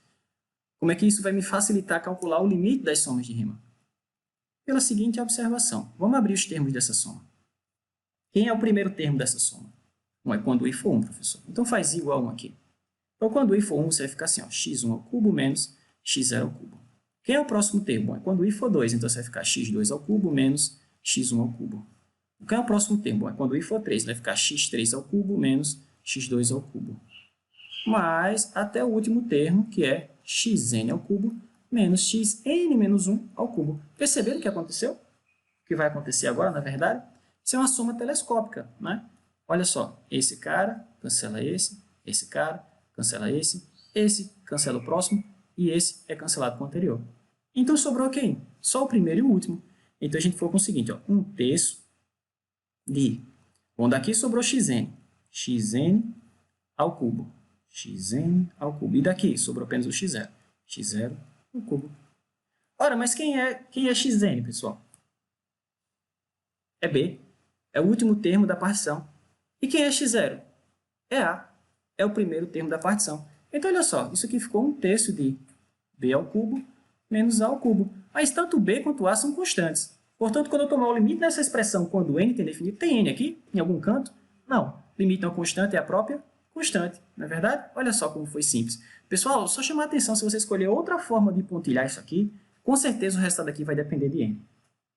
Speaker 1: Como é que isso vai me facilitar calcular o limite das somas de rima? Pela seguinte observação. Vamos abrir os termos dessa soma. Quem é o primeiro termo dessa soma? É quando o i for 1, professor. Então faz i igual a 1 aqui. Então quando o i for 1, você vai ficar assim, ó, x1 ao cubo menos x0 ao cubo. Quem é o próximo termo? É quando o i for 2, então você vai ficar x2 ao cubo menos x1 ao cubo. Quem é o próximo termo? É quando o i for 3, vai ficar x3 ao cubo menos x2 ao cubo. Mas até o último termo, que é xn ao cubo menos xn menos 1 ao cubo. Perceberam o que aconteceu? O que vai acontecer agora, na verdade? Isso é uma soma telescópica, né? Olha só, esse cara cancela esse cara cancela esse cancela o próximo, e esse é cancelado com o anterior. Então sobrou quem? Só o primeiro e o último. Então a gente for com o seguinte, ó, 1/3 de... Bom, daqui sobrou xn. xn ao cubo. xn ao cubo. E daqui sobrou apenas o x0. x0 ao cubo. Ora, mas quem é xn, pessoal? É b. É o último termo da partição. E quem é x0? É a. É o primeiro termo da partição. Então, olha só. Isso aqui ficou 1/3 de b ao cubo menos A ao cubo. Mas tanto B quanto A são constantes. Portanto, quando eu tomar o limite dessa expressão, quando n tem definido, tem n aqui, em algum canto? Não. Limite a uma constante é a própria constante, não é verdade? Olha só como foi simples. Pessoal, só chamar a atenção, se você escolher outra forma de pontilhar isso aqui, com certeza o resultado aqui vai depender de n.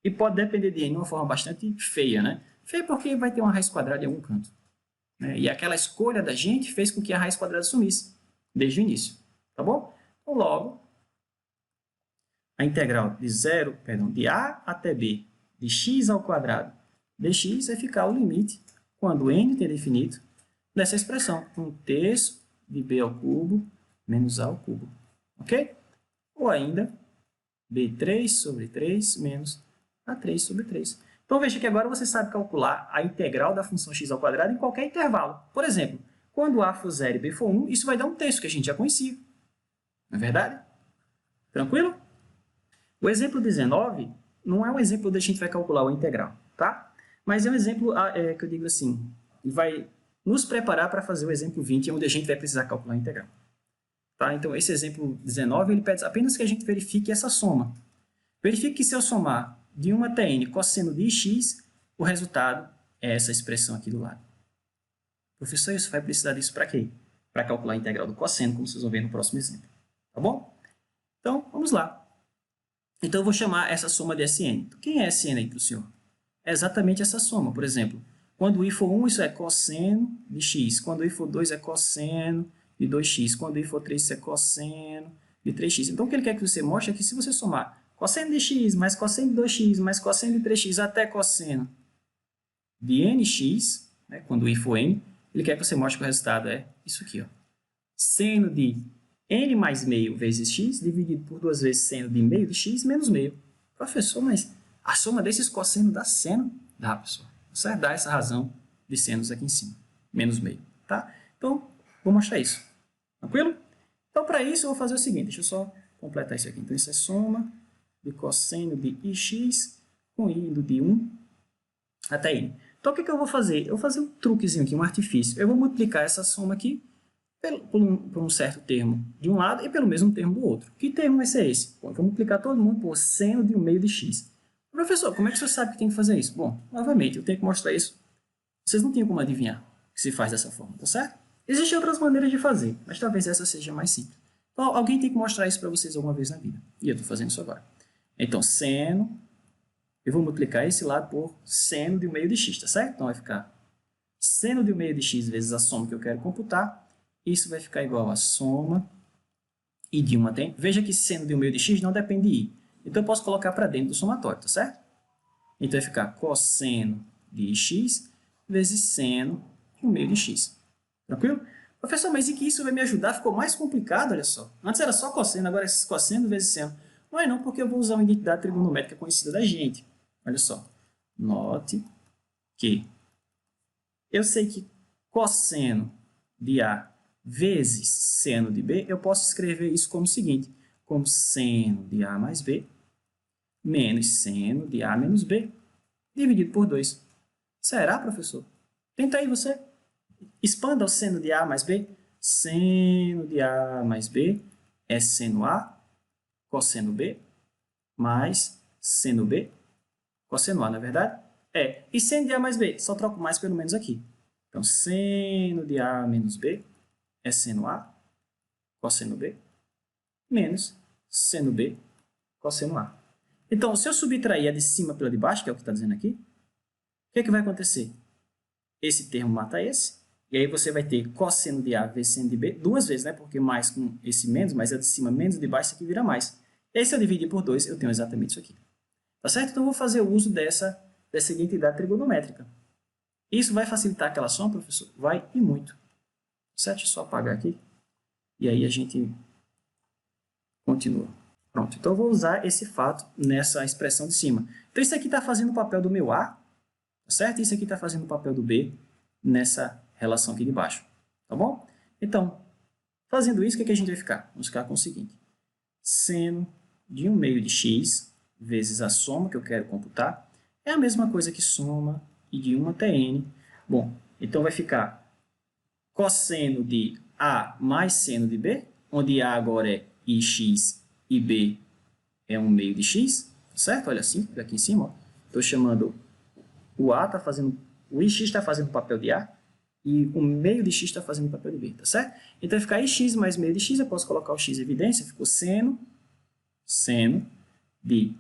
Speaker 1: E pode depender de n de uma forma bastante feia, né? Feia porque vai ter uma raiz quadrada em algum canto. Né? E aquela escolha da gente fez com que a raiz quadrada sumisse, desde o início. Tá bom? Então, logo, a integral de a até b, de x ao quadrado dx vai ficar o limite, quando n tem definido, dessa expressão, 1/3 de b ao cubo menos a ao cubo. Ok? Ou ainda, b3 sobre 3 menos a3 sobre 3. Então, veja que agora você sabe calcular a integral da função x ao quadrado em qualquer intervalo. Por exemplo, quando a for 0 e b for 1, isso vai dar um terço que a gente já conhecia. Não é verdade? Tranquilo? O exemplo 19 não é um exemplo onde a gente vai calcular a integral, tá? Mas é um exemplo que eu digo assim, vai nos preparar para fazer o exemplo 20, onde a gente vai precisar calcular a integral. Tá? Então, esse exemplo 19, ele pede apenas que a gente verifique essa soma. Verifique que se eu somar de 1 até n cosseno de x, o resultado é essa expressão aqui do lado. Professor, isso vai precisar disso para quê? Para calcular a integral do cosseno, como vocês vão ver no próximo exemplo. Tá bom? Então, vamos lá. Então, eu vou chamar essa soma de Sn. Quem é Sn aí para o senhor? É exatamente essa soma. Por exemplo, quando i for 1, isso é cosseno de x. Quando i for 2, é cosseno de 2x. Quando i for 3, isso é cosseno de 3x. Então, o que ele quer que você mostre é que se você somar cosseno de x mais cosseno de 2x mais cosseno de 3x até cosseno de nx, né, quando i for n, ele quer que você mostre que o resultado é isso aqui. Ó. Seno de n mais meio vezes x dividido por 2 vezes seno de meio de x menos meio. Professor, mas a soma desses cossenos dá seno? Dá, pessoal. Você dá essa razão de senos aqui em cima. Menos meio, tá? Então, vou mostrar isso. Tranquilo? Então, para isso, eu vou fazer o seguinte. Deixa eu só completar isso aqui. Então, isso é soma de cosseno de ix com indo de 1 até n. Então, o que eu vou fazer? Eu vou fazer um truquezinho aqui, um artifício. Eu vou multiplicar essa soma aqui por um certo termo de um lado e pelo mesmo termo do outro. Que termo vai ser esse? Bom, eu vou multiplicar todo mundo por seno de 1 meio de x. Professor, como é que você sabe que tem que fazer isso? Bom, novamente, eu tenho que mostrar isso. Vocês não tinham como adivinhar que se faz dessa forma, tá certo? Existem outras maneiras de fazer, mas talvez essa seja mais simples. Então, alguém tem que mostrar isso para vocês alguma vez na vida. E eu estou fazendo isso agora. Então, seno, eu vou multiplicar esse lado por seno de 1 meio de x, tá certo? Então, vai ficar seno de 1 meio de x vezes a soma que eu quero computar. Isso vai ficar igual a soma e de 1 até n. Veja que seno de 1 meio de x não depende de i. Então, eu posso colocar para dentro do somatório, tá certo? Então, vai ficar cosseno de x vezes seno de 1 meio de x. Tranquilo? Professor, mas e que isso vai me ajudar? Ficou mais complicado, olha só. Antes era só cosseno, agora é cosseno vezes seno. Não é não, porque eu vou usar uma identidade trigonométrica conhecida da gente. Olha só. Note que eu sei que cosseno de A vezes seno de B, eu posso escrever isso como o seguinte, como seno de A mais B menos seno de A menos B, dividido por 2. Será, professor? Tenta aí você. Expanda o seno de A mais B. Seno de A mais B é seno A, cosseno B, mais seno B, cosseno A, não é verdade? É. E seno de A mais B? Só troco mais pelo menos aqui. Então, seno de A menos B é seno A, cosseno B, menos seno B, cosseno A. Então, se eu subtrair a de cima pela de baixo, que é o que está dizendo aqui, o que vai acontecer? Esse termo mata esse, e aí você vai ter cosseno de A vezes seno de B, duas vezes, né? Porque mais com esse menos, mais a de cima menos a de baixo, isso aqui vira mais. E aí, se eu dividir por 2, eu tenho exatamente isso aqui. Tá certo? Então, eu vou fazer o uso dessa identidade trigonométrica. Isso vai facilitar aquela soma, professor? Vai e muito. Certo? Deixa eu só apagar aqui. E aí a gente continua. Pronto. Então, eu vou usar esse fato nessa expressão de cima. Então, isso aqui está fazendo o papel do meu A, tá certo? Isso aqui está fazendo o papel do B nessa relação aqui de baixo. Tá bom? Então, fazendo isso, o que a gente vai ficar? Vamos ficar com o seguinte. Seno de 1 meio de x vezes a soma que eu quero computar é a mesma coisa que soma e de 1 até n. Bom, então vai ficar cosseno de A mais seno de B, onde A agora é ix e B é 1 meio de x, certo? Olha assim, aqui em cima, estou chamando o A está fazendo, o ix está fazendo o papel de A e o meio de x está fazendo o papel de B, tá certo? Então vai ficar ix mais meio de x, eu posso colocar o x em evidência, ficou seno de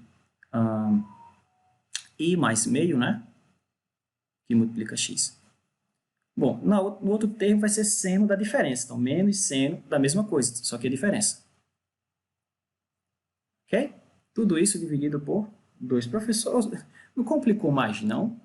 Speaker 1: i mais meio, né? Que multiplica x. Bom, no outro termo vai ser seno da diferença, então menos seno da mesma coisa, só que a diferença. Ok? Tudo isso dividido por 2 professores. Não complicou mais, não?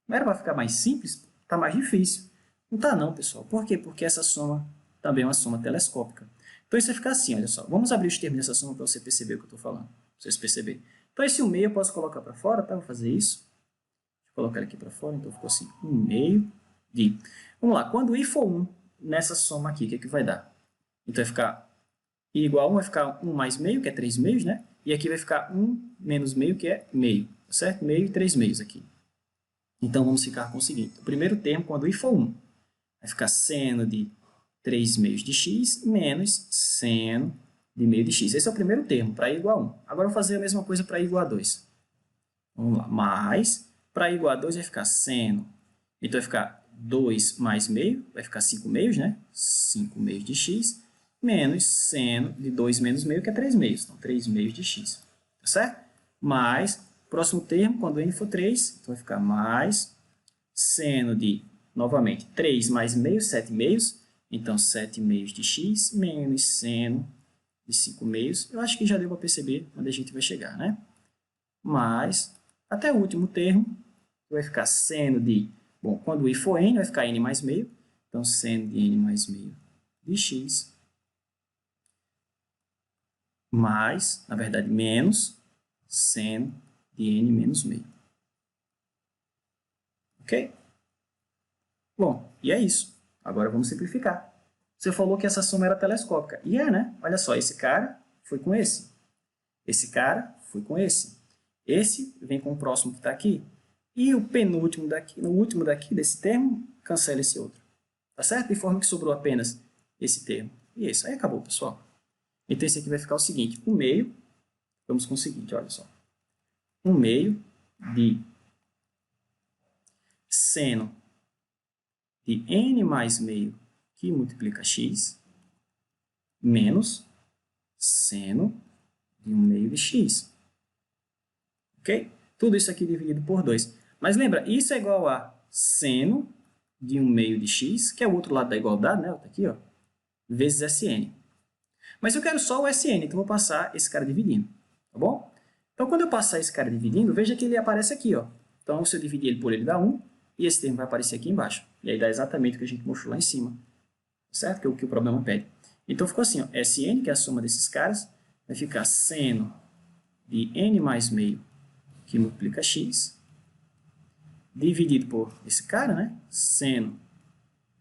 Speaker 1: Não era para ficar mais simples? Está mais difícil. Não está não, pessoal. Por quê? Porque essa soma também é uma soma telescópica. Então isso vai ficar assim, olha só. Vamos abrir os termos dessa soma para você perceber o que eu estou falando. Para vocês perceberem. Então esse 1 meio eu posso colocar para fora, tá? Vou fazer isso. Deixa eu colocar ele aqui para fora, então ficou assim, 1 meio de... Vamos lá, quando i for 1 nessa soma aqui, o que é que vai dar? Então vai ficar i igual a 1, vai ficar 1 mais meio, que é 3 meios, né? E aqui vai ficar 1 menos meio, que é meio, certo? Meio e 3 meios aqui. Então vamos ficar com o seguinte, o primeiro termo, quando i for 1, vai ficar seno de 3 meios de x menos seno de meio de x. Esse é o primeiro termo, para i igual a 1. Agora eu vou fazer a mesma coisa para i igual a 2. Vamos lá, mais, para i igual a 2 vai ficar seno, então vai ficar 2 mais meio, vai ficar 5 meios, né? 5 meios de x, menos seno de 2 menos meio, que é 3 meios. Então, 3 meios de x, tá certo? Mais, próximo termo, quando n for 3, então vai ficar mais seno de, novamente, 3 mais meio, 7 meios. Então, 7 meios de x, menos seno de 5 meios. Eu acho que já deu para perceber onde a gente vai chegar, né? Mais, até o último termo, vai ficar seno de... Bom, quando i for n, vai ficar n mais meio. Então, seno de n mais meio de x. Mais, na verdade, menos seno de n menos meio. Ok? Bom, e é isso. Agora vamos simplificar. Você falou que essa soma era telescópica. E é, né? Olha só, esse cara foi com esse. Esse cara foi com esse. Esse vem com o próximo que está aqui. E o penúltimo daqui, no último daqui desse termo, cancela esse outro. Tá certo? De forma que sobrou apenas esse termo. E isso. Aí acabou, pessoal. Então esse aqui vai ficar o seguinte. 1 meio, vamos com o seguinte, olha só. 1 meio de seno de n mais meio que multiplica x, menos seno de 1 meio de x. Ok? Tudo isso aqui dividido por 2. Mas lembra, isso é igual a seno de 1 meio de x, que é o outro lado da igualdade, né? Tá aqui, ó, vezes Sn. Mas eu quero só o Sn, então vou passar esse cara dividindo, tá bom? Então, quando eu passar esse cara dividindo, veja que ele aparece aqui, ó. Então, se eu dividir ele por ele, dá 1, e esse termo vai aparecer aqui embaixo. E aí dá exatamente o que a gente mostrou lá em cima, certo? Que é o que o problema pede. Então, ficou assim, ó, Sn, que é a soma desses caras, vai ficar seno de n mais meio, que multiplica x, dividido por esse cara, né? Seno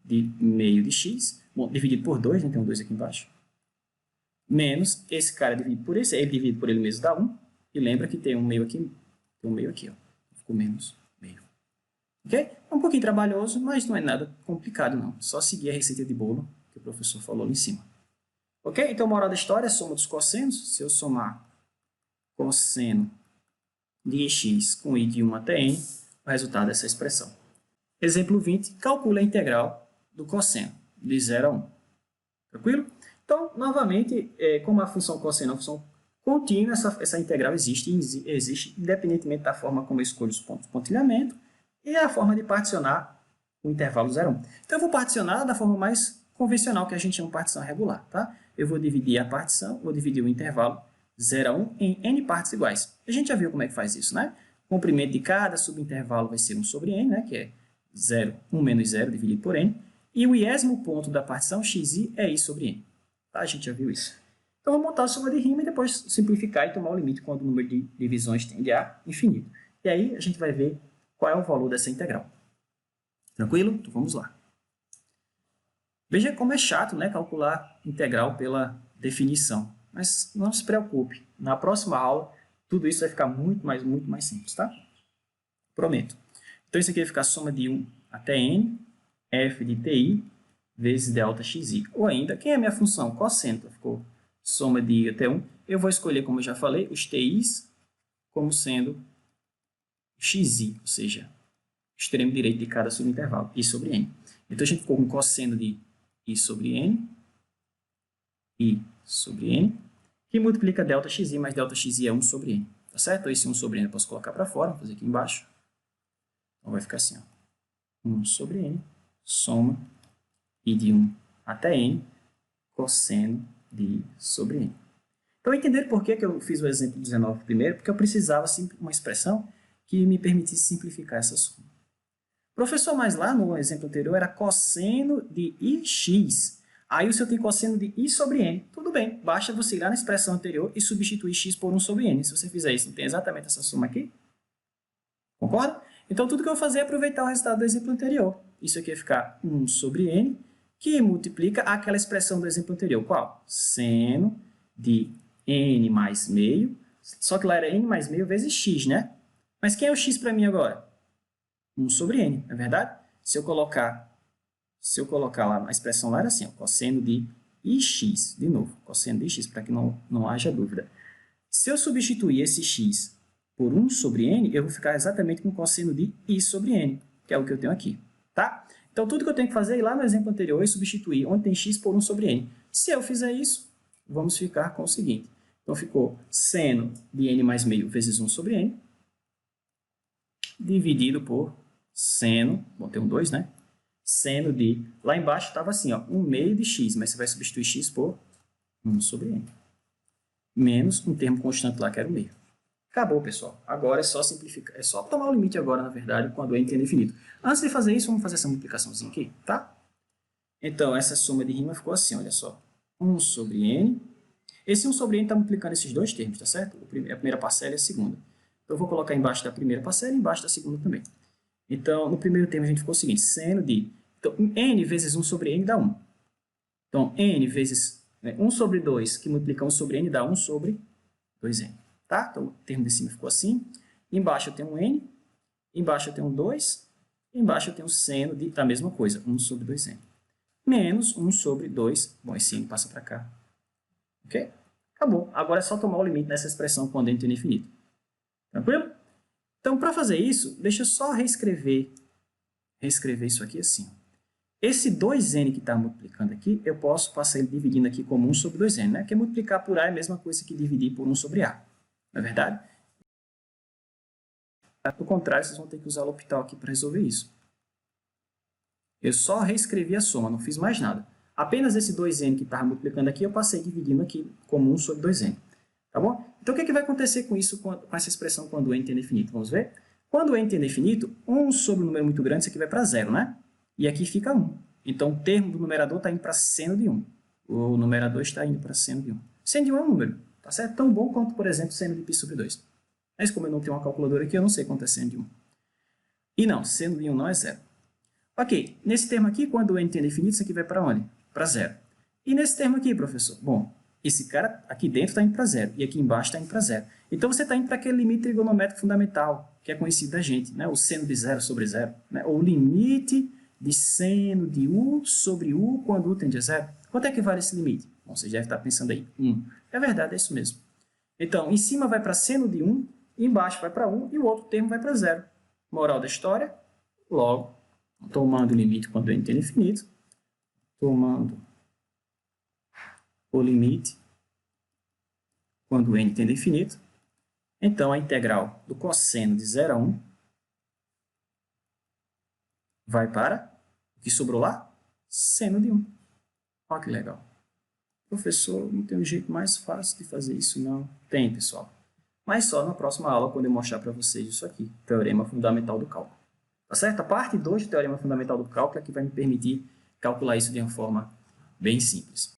Speaker 1: de meio de x, bom, dividido por 2, né? Tem um 2 aqui embaixo, menos esse cara dividido por esse, aí dividido por ele mesmo dá 1, e lembra que tem um meio aqui, ó, ficou menos meio. Ok? É um pouquinho trabalhoso, mas não é nada complicado não, só seguir a receita de bolo que o professor falou ali em cima. Ok? Então, moral da história, soma dos cossenos, se eu somar cosseno de x com i de 1 até n, o resultado é essa expressão. Exemplo 20, calcule a integral do cosseno, de 0 a 1. Tranquilo? Então, novamente, como a função cosseno é uma função contínua, essa integral existe independentemente da forma como eu escolho os pontos de pontilhamento e a forma de particionar o intervalo 0 a 1. Então, eu vou particionar da forma mais convencional, que a gente chama de partição regular. Tá? Eu vou dividir a partição, vou dividir o intervalo 0 a 1 em n partes iguais. A gente já viu como é que faz isso, né? O comprimento de cada subintervalo vai ser 1 sobre n, né? Que é 1 menos 0 dividido por n. E o iésimo ponto da partição xi é i sobre n. Tá? A gente já viu isso. Então, vou montar a soma de rima e depois simplificar e tomar o limite quando o número de divisões tende a infinito. E aí, a gente vai ver qual é o valor dessa integral. Tranquilo? Então, vamos lá. Veja como é chato, né, calcular integral pela definição. Mas não se preocupe. Na próxima aula, tudo isso vai ficar muito mais simples, tá? Prometo. Então, isso aqui vai ficar a soma de 1 até n, f de ti, vezes delta xi. Ou ainda, quem é a minha função? Cosseno. Ficou soma de i até 1, eu vou escolher, como eu já falei, os ti's como sendo xi, ou seja, extremo direito de cada subintervalo, i sobre n. Então, a gente ficou com cosseno de i sobre n, que multiplica ΔXi, mas ΔXi é 1 sobre n, tá certo? Então, esse 1 sobre n eu posso colocar para fora, vou fazer aqui embaixo. Então, vai ficar assim, ó, 1 sobre n, soma i de 1 até n, cosseno de i sobre n. Então, entenderam por que eu fiz o exemplo 19 primeiro? Porque eu precisava de uma expressão que me permitisse simplificar essa soma. Professor, mas lá no exemplo anterior era cosseno de ix. Aí o senhor tem cosseno de i sobre n. Tudo bem, basta você ir lá na expressão anterior e substituir x por 1 sobre n. Se você fizer isso, não tem exatamente essa soma aqui? Concorda? Então, tudo que eu vou fazer é aproveitar o resultado do exemplo anterior. Isso aqui vai ficar 1 sobre n, que multiplica aquela expressão do exemplo anterior. Qual? Seno de n mais meio, só que lá era n mais meio vezes x, né? Mas quem é o x para mim agora? 1 sobre n, não é verdade? Se eu colocar lá, a expressão lá era assim, ó, cosseno de ix, de novo, cosseno de ix, para que não haja dúvida. Se eu substituir esse x por 1 sobre n, eu vou ficar exatamente com cosseno de i sobre n, que é o que eu tenho aqui, tá? Então, tudo que eu tenho que fazer é ir lá no exemplo anterior e substituir onde tem x por 1 sobre n. Se eu fizer isso, vamos ficar com o seguinte. Então, ficou seno de n mais meio vezes 1 sobre n, dividido por seno, bom, tem um 2, né? Seno de, lá embaixo estava assim, ó, 1 meio de x, mas você vai substituir x por 1 sobre n. Menos um termo constante lá, que era o meio. Acabou, pessoal. Agora é só simplificar, é só tomar o limite agora, na verdade, quando n tem definido. Antes de fazer isso, vamos fazer essa multiplicaçãozinha aqui, tá? Então, essa soma de rima ficou assim, olha só. 1 sobre n. Esse 1 sobre n está multiplicando esses dois termos, tá certo? A primeira parcela e a segunda. Então, eu vou colocar embaixo da primeira parcela e embaixo da segunda também. Então, no primeiro termo, a gente ficou o seguinte, seno de... Então, n vezes 1 sobre n dá 1. Então, n vezes 1 sobre 2, que multiplica 1 sobre n, dá 1 sobre 2n. Tá? Então, o termo de cima ficou assim. Embaixo eu tenho um n, embaixo eu tenho um 2, embaixo eu tenho seno da mesma coisa, 1 sobre 2n. Menos 1 sobre 2, bom, esse n passa para cá. Ok? Acabou. Agora é só tomar o limite nessa expressão quando n tem infinito. Tranquilo? Então, para fazer isso, deixa eu só reescrever isso aqui assim. Esse 2n que está multiplicando aqui, eu posso passar ele dividindo aqui como 1 sobre 2n, né? Que multiplicar por a é a mesma coisa que dividir por 1 sobre a. Não é verdade? Do contrário, vocês vão ter que usar o L'Hopital aqui para resolver isso. Eu só reescrevi a soma, não fiz mais nada. Apenas esse 2n que estava multiplicando aqui, eu passei dividindo aqui como 1 sobre 2n. Tá bom? Então, o que vai acontecer com isso, com essa expressão quando o n tem infinito? Vamos ver? Quando o n tem infinito, 1 sobre um número muito grande, isso aqui vai para 0, né? E aqui fica 1. Então, o termo do numerador está indo para seno de 1. O numerador está indo para seno de 1. Seno de 1 é um número, tá certo? Tão bom quanto, por exemplo, seno de π sobre 2. Mas como eu não tenho uma calculadora aqui, eu não sei quanto é seno de 1. E não, seno de 1 não é 0. Ok, nesse termo aqui, quando o n tem infinito, isso aqui vai para onde? Para 0. E nesse termo aqui, professor? Bom, esse cara aqui dentro está indo para 0 e aqui embaixo está indo para 0. Então, você está indo para aquele limite trigonométrico fundamental, que é conhecido da gente, né? O seno de 0 sobre 0. Né? Ou o limite de seno de u sobre u quando u tende a 0. Quanto é que vale esse limite? Bom, você deve estar pensando aí, 1. É verdade, é isso mesmo. Então, em cima vai para seno de 1, embaixo vai para 1 e o outro termo vai para 0. Moral da história, logo, tomando o limite quando n tem infinito, tomando o limite quando n tende a infinito, então a integral do cosseno de 0 a 1 vai para o que sobrou lá? Seno de 1. Olha que legal. Professor, não tem um jeito mais fácil de fazer isso, não? Tem, pessoal. Mas só na próxima aula, quando eu mostrar para vocês isso aqui, Teorema Fundamental do Cálculo. Tá certo? A parte 2 do Teorema Fundamental do Cálculo é que vai me permitir calcular isso de uma forma bem simples.